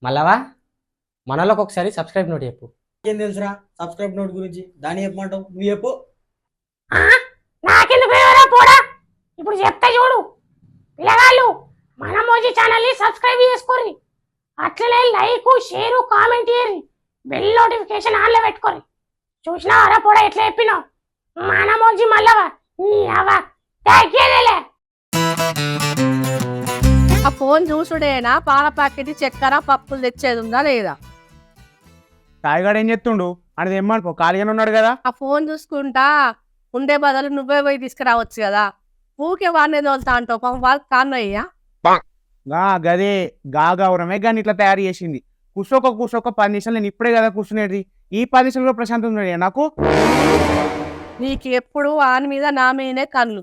మళ్ళవా మనలోకి ఒకసారి subscribe note చెప్పు. ఏం తెలుసురా సబ్స్క్రైబ్ నోట్ గురించి? దాన్ని చెప్పమంటావు, నువ్వు చెప్పు. నాకెందుకు ఎవరా పోడా. ఇప్పుడు చెప్తా చూడు. పిల్లగాళ్ళు మన మోజీ ఛానల్ని సబ్స్క్రైబ్ చేసుకోర్రి. అట్లనే లైక్ షేర్ కామెంట్ చేయర్రి. బెల్ నోటిఫికేషన్ ఆన్లో పెట్టుకోర్రి. చూసినా అరా పోడా ఎట్లా చెప్పినావు? మన మోజీ మళ్ళవా నీ అవ్వ తగ్గేదేలే. ఆ ఫోన్ చూసుడేనా పాల ప్యాకెట్ చక్కెర పప్పులు తెచ్చేది ఉందా లేదా? సాయిగాడు ఏం చెప్తుండు? అనేది ఏమనుకో ఖాళీగానే ఉన్నాడు కదా. ఆ ఫోన్ చూసుకుంటా ఉండే బదులు నువ్వే పోయి తీసుకురావచ్చు కదా. ఊకే వాడినే తోలుతా అంటావు. పాపం వాళ్ళకి కాన్నయ్యా గదే గౌరవమే కానీ ఇట్లా తయారు చేసింది. కూర్చోక 10 నిమిషాలు నేను ఇప్పుడే కదా కూర్చునేది. ఈ 10 నిమిషాలు కూడా ప్రశాంతం ఉన్నాడు నాకు. నీకు ఎప్పుడు వాని మీద నా మీదనే కళ్ళు.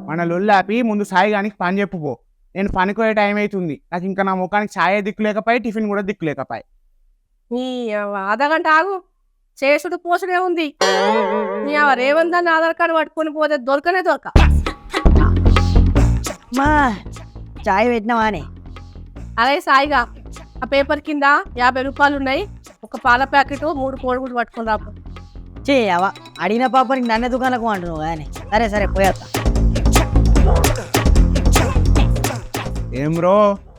మన లొల్లాపి ముందు సాయిగానికి పని చెప్పుకో. నేను పనికోయే టైం అవుతుంది. నాకు ఇంకా నా ముఖానికి ఛాయ్ దిక్కు లేకపోయి టిఫిన్ కూడా దిక్కు లేకపోయి. నీ అర్ధగంట ఆగు. చేసుడు పోసుడే ఉంది. నీ రేవంతాన్ని ఆధార్ కార్డు పట్టుకొని పోతే దొరకనే దొరక. మా చాయ్ పెట్టినావానే? అదే సాయిగా ఆ పేపర్ కింద 50 రూపాయలు ఉన్నాయి. ఒక పాల ప్యాకెట్ 3 కోడిగుడ్లు పట్టుకుని రాపు. చేయవా అడిగిన పాపనికి నన్నే దుకాణకు అంటున్నావు కానీ. సరే సరే పోయేస్తా. ఏం రో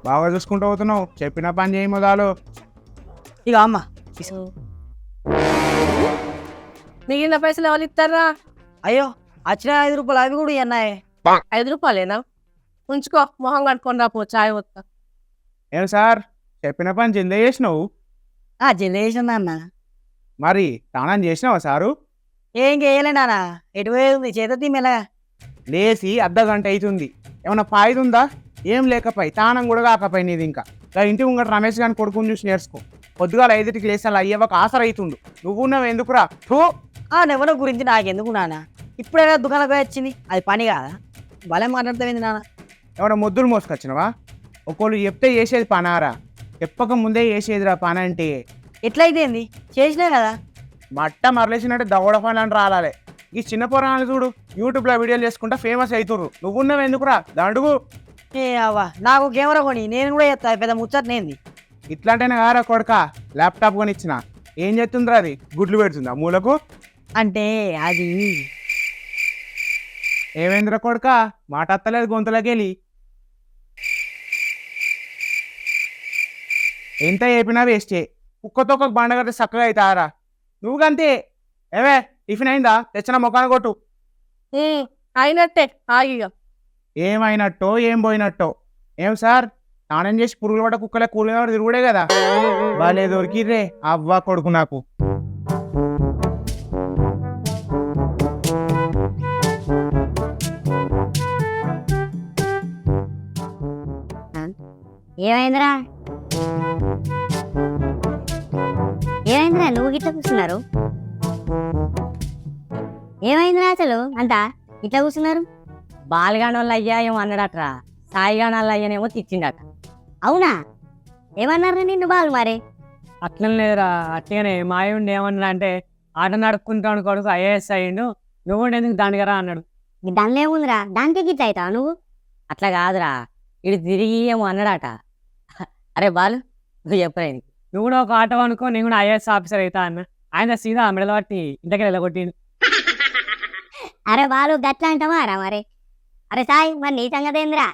బాగా చూసుకుంటూ పోతున్నావు. చెప్పిన పని చేయి మొదలు. ఇక అమ్మ మిగిలిన పైసలు ఎవరు ఇస్తారా? అయ్యో వచ్చిన 5 రూపాయలు అవి కూడా అన్నాయే. 5 రూపాయలేనా? ఉంచుకో, మొహం కట్టుకొని రాపో చాయ్ వస్తా. ఏం సార్ చెప్పిన పని జింద చేసినావు? జనరేషన్ అన్న. మరి స్నానం చేసినావా సారు? ఏం చేయలే నాన్న. ఎటు పోయేది చేత తీమెలా లేచి అర్ధగంట అవుతుంది. ఏమన్నా ఫాయిదా ఉందా? ఏం లేకపోయి తానం కూడా కాకపోయి నీది. ఇంకా ఇంటి ముంగట రమేష్ గారిని కొడుకుని చూసి నేర్చుకో. పొద్దుగాల 5కి లేసాలి అయ్యవకు ఆసర అవుతుండు. నువ్వున్నావు ఎందుకురా? నెవరో గురించి నాకెందుకు నాన్న? ఇప్పుడైనా దుకాణకు వచ్చింది, అది పని కాదా? భలే మాట్లాడతావేంది నాన్న? ఏమన్నా ముద్దులు మోసుకొచ్చినవా? ఒకళ్ళు చెప్తే చేసేది పనారా? చెప్పక ముందే చేసేదిరా పని అంటే. ఎట్లయితేంది చేసినా కదా. మట్ట మరలేసినట్టు దవడ పని అని రాలాలి. ఈ చిన్న పొరాలు చూడు యూట్యూబ్లో వీడియోలు చేసుకుంటా ఫేమస్ అవుతుర్రు. నువ్వున్నావు ఎందుకురా దండుగు? అవ్వా నాకు కెమెరా కొని నేను కూడా చేస్తా. పెద్ద ముచ్చటనేంది? ఇట్లాంటేనే కారా కొడక ల్యాప్టాప్ కొని ఇచ్చిన. ఏం చేస్తుందిరా అది? గుడ్లు పెడుతుందా మూలకు? అంటే అది ఏమైందిరా కొడక మాట అత్తలేదు గొంతులకెళ్ళి. ఎంత చెప్పినా వేస్టే. కుక్కతో ఒక బండ కడితే చక్కగా అవుతారా? నువ్వు కంతే. ఏవే టిఫిన్ అయిందా? తెచ్చిన మొఖాన కొట్టు. అయినట్టే ఆగిగా. ఏమైనట్టో ఏం పోయినట్టో. ఏం సార్ స్నానం చేసి పురుగులు పడ్డ కుక్కలే కూలిన తిరుగుడే కదా. బాలే దొరికిర్రే అవ్వ కొడుకు నాకు. ఏమైందిరా ఏమైందిరా నువ్వు గిట్లా కూర్చున్నారు? ఏమైందిరా అసలు అంతా ఇట్లా కూర్చున్నారు? బాలగాని వాళ్ళ అయ్యా ఏమో అన్నాడట్రా. సాయిగాని వాళ్ళ అయ్యనేమో తిట్టిండట. అవునా? ఏమన్నారు నిన్ను బాలు మరి? అట్లం లేదురా, అట్టిగానే మాయుండి ఏమన్నా అంటే ఆట నడుపుకుంటాను కొడుకు ఐఏఎస్ అయ్యిండు, నువ్వు ఎందుకు దండగరా అన్నాడు. దానిలో ఏముందిరా, దానికే గిట్ల అవుతావు నువ్వు? అట్లా కాదురా, ఇటు తిరిగి ఏమో అన్నాడట. అరే బాలు నువ్వు చెప్పలేదు. నువ్వు కూడా ఒక ఆటో అనుకో, నేను కూడా ఐఏఎస్ ఆఫీసర్ అవుతా అన్న. ఆయన సీదా మెడలు పట్టి ఇంతకీ వెళ్ళగొట్టిండు. అరే బాలు గట్లా అంటావా రా మరి? అరే సాయి మరి నీ సంగతి ఏందిరా?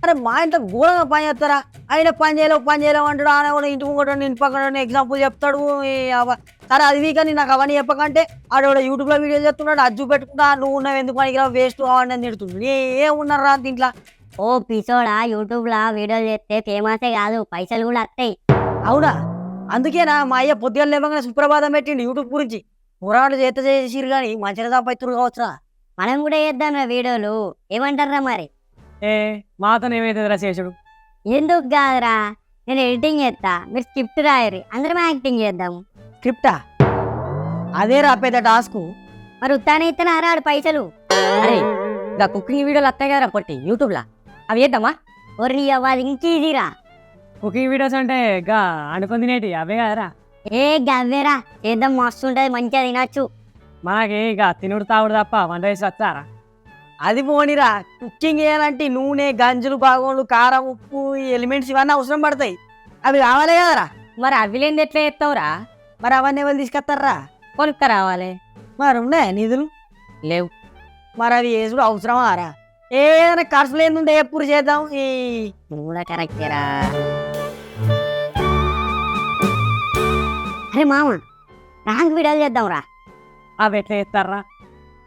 అరే మా ఇంట్లో ఘోరంగా పని చేస్తారా? ఆయన పని చేయలేవు అంటాడు. ఆయన కూడా ఇంటి ముంగట ఇంటి పక్కన ఎగ్జాంపుల్ చెప్తాడు. సరే అది వీకని నాకు అవన్నీ చెప్పకంటే ఆడ కూడా యూట్యూబ్లో వీడియో చేస్తున్నాడు. అది చూపెట్టుకుంటా నువ్వు ఉన్నావు ఎందుకు పనికిరావు వేస్ట్ అవన్నీ అని తిడుతుంది. ఏమున్నారా దీంట్లో? ఓ పిసోడా, యూట్యూబ్లో వీడియోలు చేస్తే ఫేమసే కాదు పైసలు కూడా వస్తాయి. అవునా? అందుకేనా మా అయ్య పొద్దుగా లేవగానే సుప్రభాతం పెట్టిండు యూట్యూబ్ గురించి. పురాణాలు చేసిరు కానీ మంచిగా సంపాదిస్తున్నారు కావచ్చురా. మనం కూడా చేద్దాం రా వీడియోలు, ఏమంటారా మరి? మాతో ఏమైతుందిరా చేసుడు? ఎందుకు కాదురా, నేను ఎడిటింగ్ చేస్తా, మీరు స్క్రిప్ట్ రాయరు, అందరం యాక్టింగ్ చేద్దాము. స్క్రిప్టా? అదేరా పెద్ద టాస్క్. మరి ఉత్తానే ఇస్తాను ఆడు పైసలు. అరే ఇంకా కుకింగ్ వీడియోలు వస్తాయి కదా పొట్టి యూట్యూబ్లో, అవి చేద్దామా? ఒరి అవ్వాలి ఇంకీజీరా. కుకింగ్ వీడియోస్ అంటే గా అనుకుని తినేటి అవే కదరా. గవ్వేరా చేద్దాం, మస్తు ఉంటుంది, మంచిగా తినచ్చు. మనకి ఇక తినుడు తాగుడు తప్ప వంట చేసి వస్తారా? అది పోనిరా, కుకింగ్ చేయాలంటే నూనె, గంజులు, బాగోళ్ళు, కారం, ఉప్పు, ఈ ఎలిమెంట్స్ ఇవన్నీ అవసరం పడతాయి. అవి కావాలే కదరా. మరి అవి లేని ఎట్లా చేస్తావురా? మరి అవన్నీ ఎవరు తీసుకొస్తారా? కొనుక్క రావాలి. మరి ఉన్నాయా నిధులు? లేవు. మరి అవి వేసుడు అవసరమా రా? ఏదైనా ఖర్చు లేనుండే ఎప్పుడు చేద్దాం. ఈ నువ్వు కూడా కరెక్టేరా. అరే మామ, ప్రాంక్ వీడియోలు చేద్దాంరా. అవి ఎట్లా చేస్తారా?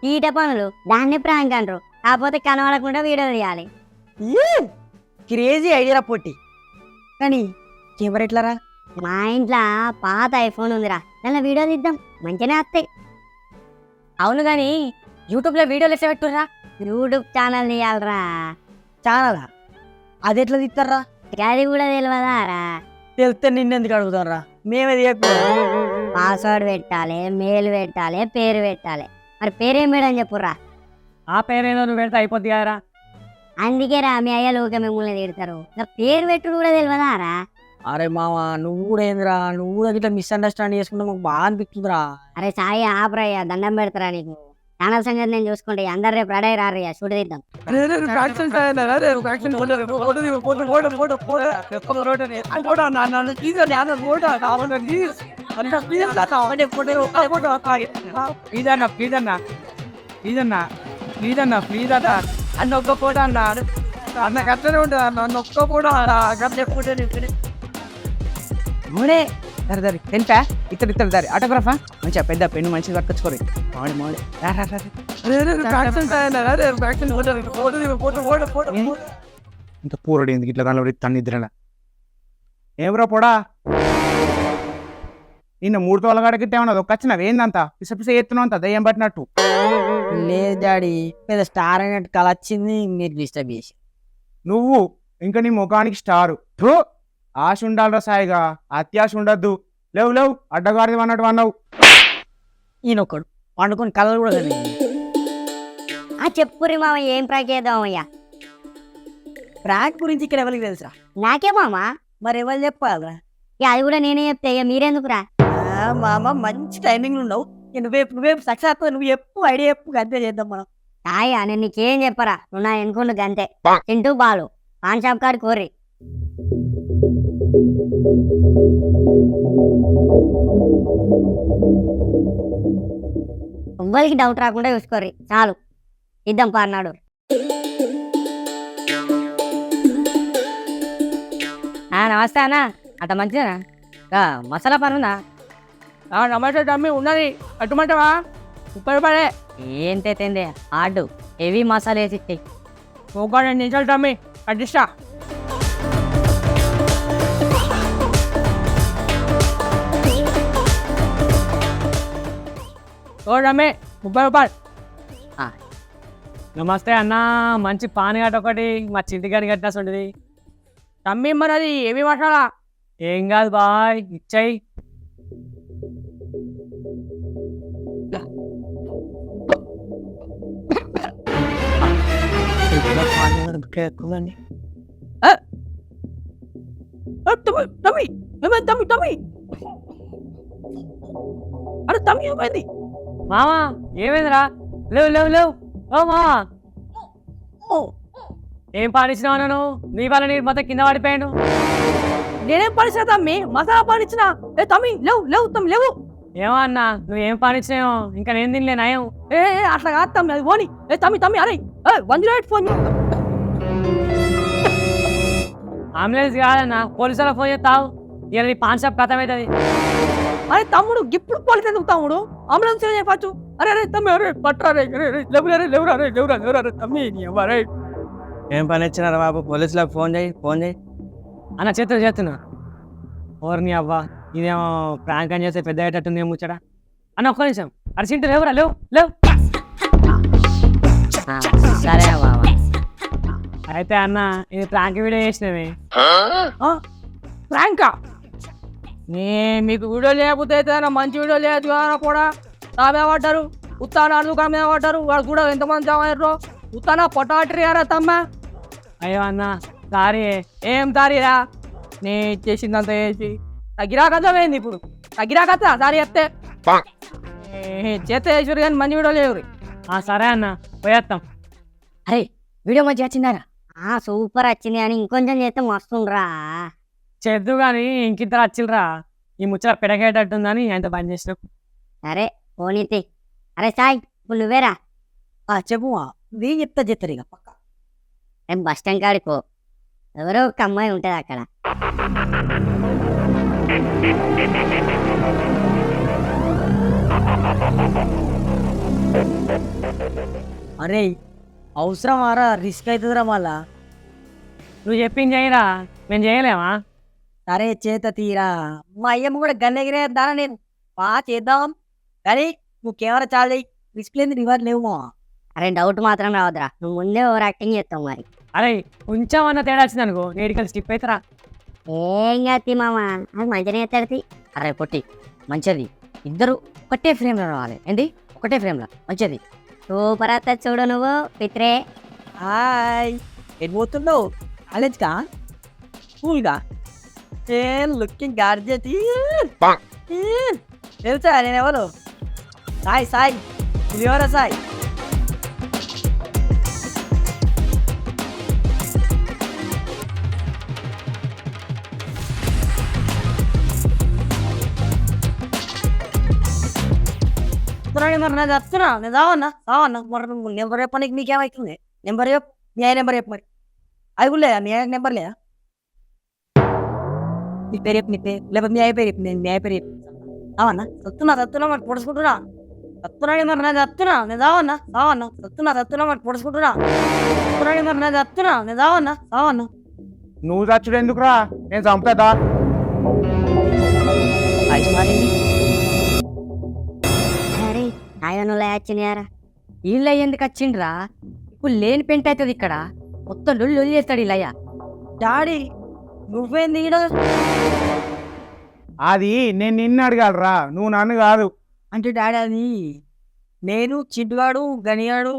ఈట పనులు దాన్ని ప్రాంక్ అంటారు. కాకపోతే కనబడకుండా వీడియో తీయాలి. క్రేజీ ఐడియా పొట్టి. కానీ కెమెరా ఎట్లారా? మా ఇంట్లో పాత ఐఫోన్ ఉందిరా, దానిలో వీడియోలు ఇద్దాం, మంచిగానే వస్తాయి. అవును గాని యూట్యూబ్ లో వీడియోలు ఎట్లా పెట్టుర్రా? YouTube channel తీయాలరా. ఛానలా? అది ఎట్లా తీస్తారా? అది కూడా తెలియదా రా? తెలిస్తే నిన్నెందుకు అడుగుతారా? మేమే చెప్పు. పాస్వర్డ్ పెట్టాలి, మెయిల్ పెట్టాలి, పేరు పెట్టాలి. మరి పేరేం పెట్టని చెప్పుర్రా. ఆ పేరేదో నువ్వు పెడితే అయిపోద్ది కదరా. అందుకే రా మీ అయ్యలు ఊరికే మిమ్మల్ని తిడతారు. ఇంకా పేరు పెట్టుడు కూడా తెలియదా రా? అరే మామ, నువ్వు కూడా ఏందిరా, నువ్వు కూడా ఇట్లా మిస్అండర్స్టాండ్ చేసుకుంటే మాకు బాగా అనిపిస్తుందిరా. అరే సాయి ఆపరయ్యా, దండం పెడతారా నీకు. ఛానల్ సంగతి నేను చూసుకుంటే అందరు రేపు రెడీ రారయ్యా, షూట్ తీద్దాం. అవునే దరి దరి తెలిపా ఇతరు దారి ఆటోగ్రాఫా మంచిగా పెద్ద పెన్ను మంచిగా పట్టుకొచ్చుకోరు మాడి మాడి ఇంత పూరడు ఎందుకు ఇట్లా కనబడి తన్నిద్రలా ఏమరా పొడా నిన్న 3 తోల కాడకిట్టే ఉన్నది ఒక వచ్చినవి ఏందంతా పిస పిస ఎత్తున్నావు అంత దయ్యం పట్టినట్టు. లేదు డాడీ, పెద్ద స్టార్ అయినట్టు కళ వచ్చింది, మీరు డిస్టర్బ్ చేసి. నువ్వు ఇంకా నీ ముఖానికి స్టారు. ఆశ ఉండాలరా సాయిగా, అత్యాశ ఉండద్దు. లేవు లేవు అడ్డగారిది అన్నట్టు అన్నావు. ఈయనొక్కడు పండుకొని కళలు కూడా కానీ. చెప్పుర్రి మామ, ఏం ప్రాంక్ చేద్దాం అయ్యా? ప్రాంక్ గురించి ఇక్కడ ఎవరికి తెలుసా? నాకే మామ. మరి ఎవరు చెప్పాలరా? అది కూడా నేనే చెప్తే ఇక మీరెందుకురా? మామ మంచి టైమింగ్ ఉన్నావు. నువ్వేపు సక్సెస్ అవుతావు. నువ్వు ఎప్పుడు ఐడియా ఎప్పుడు అంతే చేద్దాం మనం. హాయ్ నేను నీకేం చెప్పరా, నువ్వు నా ఎన్నుకుండు గంతే. తింటూ బాలు పాన్ షాప్ కాడి కోర్రి. ఎవ్వరికి డౌట్ రాకుండా చూసుకోర్రి చాలు. ఇద్దాం పార్నాడు. నమస్తే అన్న, అంత మంచిదేనా? మసాలా పని ఉందా? టమాటో డమ్మి ఉన్నది, కట్టుమంటావా? 30 రూపాయలే. ఏం తెందే ఆడు హెవీ మసాలా వేసి ఇచ్చేయి. ఒక 2 నిమిషాలు డమ్మి కట్టిస్తా. ఓ డమ్మి 30 రూపాయలు. నమస్తే అన్న, మంచి పాన్ గట్ట ఒకటి మా చింటిగాడి కట్టినట్టు ఉంటుంది. డమ్మి మరి అది ఏమి మసాలా? ఏం కాదు బాయ్, ఇచ్చాయి. అరే తమ్మి ఏమైంది? మామా ఏమైందిరా? లేవు లేవు లేవు. ఓ మామా ఏం పాడించినావు నన్ను? నీ వల్ల నీ మొత్తం కింద పడిపోయాడు. నేనేం పాడించిన తమ్మి? మసాలా పాడించిన. ఏ తమ్మి లేవు లేవు తమ్మి లేవు. ఏమో అన్న, నువ్వేం పాడించినావు? ఇంకా నేను తినలే నయం. ఏ అట్లా కాదు తమ్మి, అది పోని. ఏ తమ్మి తమ్మి అరే 108 ఫోన్. అంబులెన్స్ కాదన్న, పోలీసు వాళ్ళకి ఫోన్ చేస్తావు. ఇలా నీ పాన్ షాప్ కథ అవుతుంది. అరే తమ్ముడు ఇప్పుడు పోలీసు ఎందుకు తమ్ముడు? అంబులెన్స్ చెప్పచ్చు. అరే అరే తమ్మి అరే పట్టరా లేవురా లేవురా లేవురా లేవురా తమ్మి ఎవరే. ఏం పని ఇచ్చినారా బాబు? పోలీసులకు ఫోన్ చేయి, ఫోన్ చేయి. అన్న చేస్తున్నా. ఓర్ని అవ్వా, ఇదేమో ప్రాంక్ అని చేస్తే పెద్ద అయ్యేటట్టుంది ఏం ముచ్చడా. అన్న ఒక్క నిమిషం, అరిసింటు లేవురా లేవు లేవు. సరే బాబా. అయితే అన్న ఇది ప్రాంక్ వీడియో చేసినవి. ప్రాంకా? మీకు వీడియో లేకపోతే అయితే మంచి వీడియో లేదు కదా కూడా. తామే పడ్డారు, ఉత్తాన అడుగుగా మీద పడ్డారు. వాడు కూడా ఎంతమంది జామారు. ఉత్తాన పొటాటరీ అరా తమ్మ. అయ్యో అన్న సారీ. ఏం తారీరా? నే చేసిందంత చేసి తగ్గిరాకద్దామైంది. ఇప్పుడు తగ్గిరాకత్తా సారీ చెప్తే చేస్తే చేసారు కానీ మంచి వీడియో లేవు. సరే అన్న పోయేస్తాం. అరే వీడియో మంచిగా వచ్చిందారా సూపర్ వచ్చింది అని ఇంకొంచెం చేస్తే మస్తుండ్రా. చేద్దు కానీ ఇంకిద్దరు వచ్చిల్రా ఈ ముచ్చట పెడగేటట్టుందని ఆయనతో పని చేసినాం. సరే పోనీతి. అరే సాయి ఇప్పుడు నువ్వేరా. చెప్పు వీ చెప్తా చెప్తారు ఇక పక్క. రేపు బస్ స్టాండ్ కాడికి పో. ఎవరో ఒక అమ్మాయి ఉంటుంది అక్కడ. అరే అవసరమారా రిస్క్ అవుతుందిరా మళ్ళా. నువ్వు చెప్పింది చేయరా మేము చేయలేమా? సరే చేత తీరా. మా అయ్యమ్మ కూడా గన్నెగిరేద్దానా నేను చేద్దాం కానీ నువ్వు కెమెరా చాలా చెయ్యి. రిస్క్ లేని రివార్డ్ లేవు. అరే డౌట్ మాత్రం రావద్దురా, నువ్వు ముందే ఓవర్ యాక్టింగ్ చేస్తావు మరి. అరే కొంచెం అన్న తేడా వచ్చింది అనుకో నేడికల్ స్టిప్ అవుతారా. ఏం కాదు మామ, అది మంచిగా ఎత్తడితి. అరే పొట్టి మంచిది, ఇద్దరు ఒకటే ఫ్రేమ్లో రావాలి. ఏంటి ఒకటే ఫ్రేమ్లో మంచిది. సూపర్ అత్త చూడు నువ్వు పిత్రే. హాయ్ ఎటు పోతున్నావు? కాలేజ్కా స్కూల్గా? లుకింగ్ గార్జెట్. తెలుసా నేను ఎవరు? సాయి సాయి పులిహోర సాయి. మరి నేను వస్తున్నా, నేను రావన్నా మరి నెంబర్ చెప్పడానికి మీకేమవుతుంది? నెంబర్ చెప్పు, మీ ఆయన నెంబర్ చెప్పు. మరి అది కూడా లేదా? మీ ఆయన నెంబర్ లేదా? నీ పేరు చెప్పు, నీ పేరు లేకపోతే మీ అయ్య పేరు చెప్పు. నేను మీ అయ్య పేరు చెప్పు. వస్తున్నా మరి పొడుచుకుంటున్నా. మరి నేను వస్తున్నా, నేను వస్తున్నా మరి పొడుచుకుంటున్నా. మరి నేను రావన్నా. నువ్వు చచ్చుడు ఎందుకురా, నేను చంపుతా. ఐస్ మారింది. అరే నాయనలో వచ్చినాయారా. వీళ్ళ ఎందుకు వచ్చిండ్రా? ఇప్పుడు లేని పెంట అవుతుంది ఇక్కడ. మొత్తం లొల్లి చేస్తాడు ఇల్లయ్య. డాడీ నువ్వేంది ఈడ? అది నేను నిన్ను అడగాలరా, నువ్వు నన్ను కాదు. అంటే డాడీ అది నేను చిట్టుగాడు గనిగాడు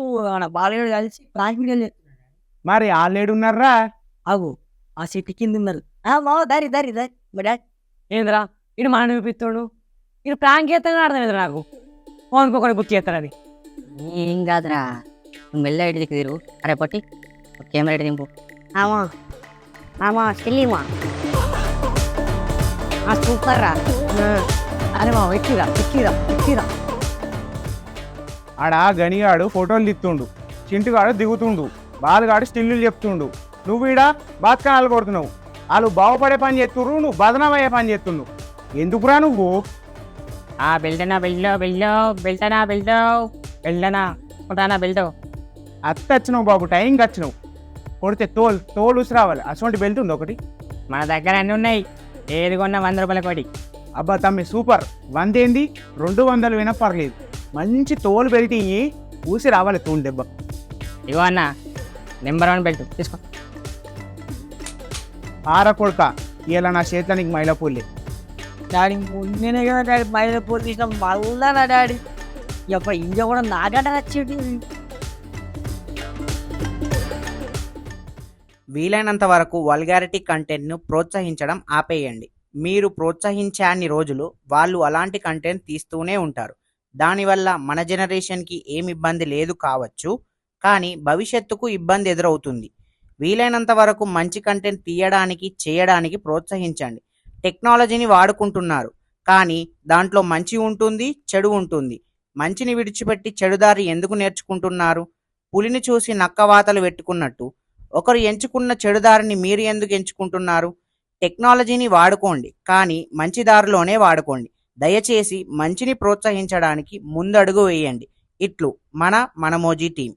బాలగాడు కలిసి ప్రాంక్ వీడియోలు చేస్తున్నాడు. మరి వాళ్ళేడున్నారా? అవు ఆ చెట్టు కింద ఉన్నారు. మావ దారి దారి దారి మా డాడీ. ఏంద్రా ఇటు మన చూపిస్తాడు, ఇటు ప్రాంక్ చేస్తాను అర్థం లేదు నాకు. ఫోన్కి బుక్ చేస్తారని. ఏం కాదురా, నువ్వు మెల్ల ఇటు తీరు. అరే పట్టి కెమెరా ఇటు దింపు. ఆమా సిల్లిమా సూపర్ రా. అరే మా ఎక్కిరా. ఆడ గనిగాడు ఫోటోలు తీస్తుండు, చింటుగాడు దిగుతుండు, బాలుగాడు స్టిల్లు చెప్తుండు. నువ్వు ఈడ బాత్కానాలు కొడుతున్నావు. వాళ్ళు బాగుపడే పని చేస్తుర్రు, నువ్వు బదనమయ్యే పని చేస్తున్నావు. ఎందుకురా నువ్వు? బెల్టో అత్త వచ్చినావు బాబు, టైంకి వచ్చినావు. కొడితే తోలు ఉసి రావాలి. అటువంటి బెల్ట్ ఉంది ఒకటి మన దగ్గర అన్నీ ఉన్నాయి. ఏది కొన్నా 100 రూపాయల కోటి. అబ్బా తమ్మి సూపర్. 100 ఏంది 200 వినా పర్లేదు. మంచి తోలు బెల్ట్ ఇయ్యి, ఊసి రావాలి తోలు దెబ్బ. ఇగో అన్న నెంబర్ 1 బెల్ట్ తీసుకో. ఆర కొడుక ఇలా నా చేతిలో నీకు మైలా పూలే. డాడీ నేనే కదా డాడీ మైల పోలు తీసిన మళ్ళా నా డాడీ ఎప్పుడు ఇంజ కూడా నాగట వచ్చేది. వీలైనంత వరకు వల్గారిటీ కంటెంట్ను ప్రోత్సహించడం ఆపేయండి. మీరు ప్రోత్సహించే అన్ని రోజులు వాళ్ళు అలాంటి కంటెంట్ తీస్తూనే ఉంటారు. దానివల్ల మన జనరేషన్కి ఏమి ఇబ్బంది లేదు కావచ్చు, కానీ భవిష్యత్తుకు ఇబ్బంది ఎదురవుతుంది. వీలైనంత వరకు మంచి కంటెంట్ తీయడానికి చేయడానికి ప్రోత్సహించండి. టెక్నాలజీని వాడుకుంటున్నారు, కానీ దాంట్లో మంచి ఉంటుంది, చెడు ఉంటుంది. మంచిని విడిచిపెట్టి చెడుదారి ఎందుకు నేర్చుకుంటున్నారు? పులిని చూసి నక్కవాతలు పెట్టుకున్నట్టు ఒకరు ఎంచుకున్న చెడుదారిని మీరు ఎందుకు ఎంచుకుంటున్నారు? టెక్నాలజీని వాడుకోండి, కానీ మంచి దారిలోనే వాడుకోండి. దయచేసి మంచిని ప్రోత్సహించడానికి ముందడుగు వేయండి. ఇట్లు మన మనమోజీ టీం.